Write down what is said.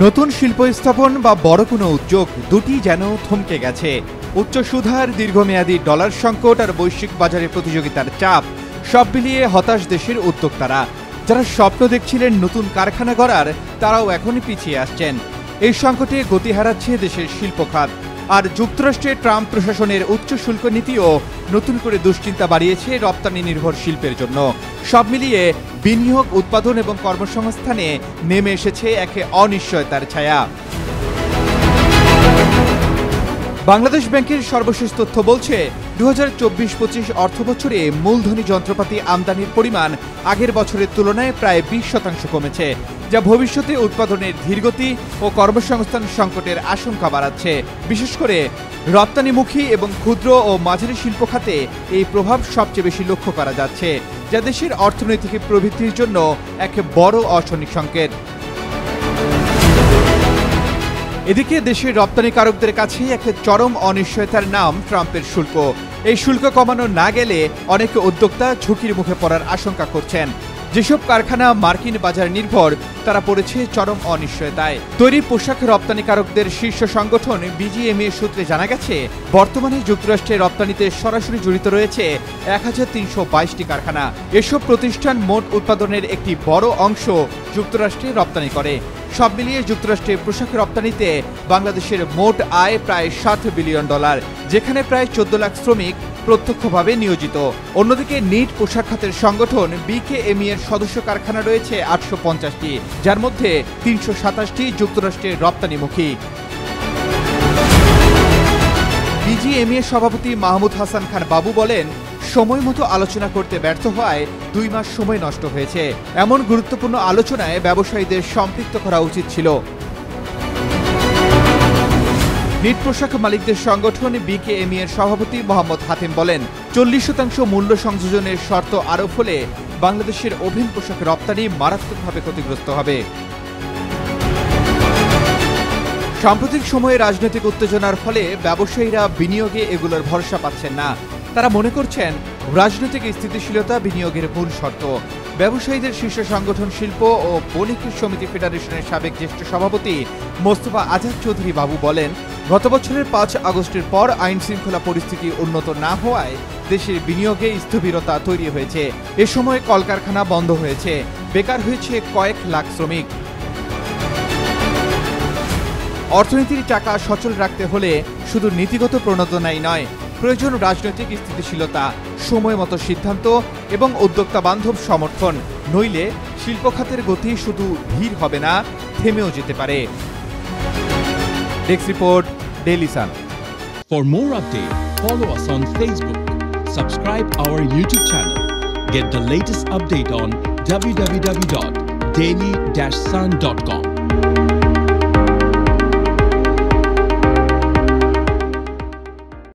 নতুন শিল্প স্থাপন বা বড় কোনো উদ্যোগ দুটি যেন থমকে গেছে। উচ্চ সুধার, দীর্ঘমেয়াদী ডলার সংকট আর বৈশ্বিক বাজারে প্রতিযোগিতার চাপ সব মিলিয়ে হতাশ দেশের উদ্যোক্তারা। যারা স্বপ্ন দেখছিলেন নতুন কারখানা গড়ার, তারাও এখন পিছিয়ে আসছেন। এই সংকটে গতি হারাচ্ছে দেশের শিল্প খাত। আর যুক্তরাষ্ট্রে ট্রাম্প প্রশাসনের উচ্চ শুল্ক নীতিও নতুন করে দুশ্চিন্তা বাড়িয়েছে রপ্তানি নির্ভর শিল্পের জন্য। সব মিলিয়ে বিনিয়োগ, উৎপাদন এবং কর্মসংস্থানে নেমে এসেছে এক অনিশ্চয়তার ছায়া। বাংলাদেশ ব্যাংকের সর্বশেষ তথ্য বলছে 2024-25 অর্থবছরে মূলধনী যন্ত্রপাতি আমদানির পরিমাণ আগের বছরের তুলনায় প্রায় 20% কমেছে, যা ভবিষ্যতে উৎপাদনের ধীরগতি ও কর্মসংস্থান সংকটের আশঙ্কা বাড়াচ্ছে। বিশেষ করে রপ্তানিমুখী এবং ক্ষুদ্র ও মাঝারি শিল্প খাতে এই প্রভাব সবচেয়ে বেশি লক্ষ্য করা যাচ্ছে, যা দেশের অর্থনৈতিক প্রবৃদ্ধির জন্য এক বড় অশনি সংকেত। এদিকে দেশের রপ্তানিকারকদের কাছে এক চরম অনিশ্চয়তার নাম ট্রাম্পের শুল্ক। এই শুল্ক কমানো না গেলে অনেক উদ্যোক্তা ঝুঁকির মুখে পড়ার আশঙ্কা করছেন। যেসব কারখানা মার্কিন বাজার নির্ভর, তারা পড়েছে চরম অনিশ্চয়তায়। তৈরি পোশাক রপ্তানিকারকদের শীর্ষ সংগঠন বিজিএমইএ সূত্রে জানা গেছে, বর্তমানে যুক্তরাষ্ট্রে রপ্তানিতে সরাসরি জড়িত রয়েছে 1322টি কারখানা। এসব প্রতিষ্ঠান মোট উৎপাদনের একটি বড় অংশ যুক্তরাষ্ট্রে রপ্তানি করে। সব মিলিয়ে যুক্তরাষ্ট্রে পোশাক রপ্তানিতে বাংলাদেশের মোট আয় প্রায় $7 বিলিয়ন, যেখানে প্রায় 14 লাখ শ্রমিক প্রত্যক্ষভাবে নিয়োজিত। অন্যদিকে নিট পোশাক খাতের সংগঠন বিকেএমই এর সদস্য কারখানা রয়েছে 850টি, যার মধ্যে 327টি যুক্তরাষ্ট্রের রপ্তানিমুখী। বিজিএমই এর সভাপতি মাহমুদ হাসান খান বাবু বলেন, সময় মতো আলোচনা করতে ব্যর্থ হওয়ায় 2 মাস সময় নষ্ট হয়েছে। এমন গুরুত্বপূর্ণ আলোচনায় ব্যবসায়ীদের সম্পৃক্ত করা উচিত ছিল। নিট পোশাক মালিকদের সংগঠন বিকেএমই এর সভাপতি মোহাম্মদ হাতিম বলেন, 40% মূল্য সংযোজনের শর্ত আরোপ হলে বাংলাদেশের ওভেন পোশাক রপ্তানি মারাত্মকভাবে ক্ষতিগ্রস্ত হবে। সাম্প্রতিক সময়ে রাজনৈতিক উত্তেজনার ফলে ব্যবসায়ীরা বিনিয়োগে এগুলোর ভরসা পাচ্ছেন না। তারা মনে করছেন রাজনৈতিক স্থিতিশীলতা বিনিয়োগের মূল শর্ত। ব্যবসায়ীদের শীর্ষ সংগঠন শিল্প ও বণিক সমিতি ফেডারেশনের সাবেক জ্যেষ্ঠ সভাপতি মোস্তফা আজাদ চৌধুরী বাবু বলেন, গত বছরের 5 আগস্টের পর আইন শৃঙ্খলা পরিস্থিতি উন্নত না হওয়ায় দেশের বিনিয়োগে স্থবিরতা তৈরি হয়েছে। এ সময় কলকারখানা বন্ধ হয়েছে, বেকার হয়েছে কয়েক লাখ শ্রমিক। অর্থনীতির চাকা সচল রাখতে হলে শুধু নীতিগত প্রণোদনাই নয়, প্রয়োজন রাজনৈতিক স্থিতিশীলতা, সময় মতো সিদ্ধান্ত এবং উদ্যোক্তা বান্ধব সমর্থন। নইলে শিল্প খাতের গতি শুধু ধীর হবে না, থেমেও যেতে পারে। Desk report, Daily Sun. For more updates, follow us on Facebook, subscribe our YouTube channel, get the latest update on www.daily-sun.com.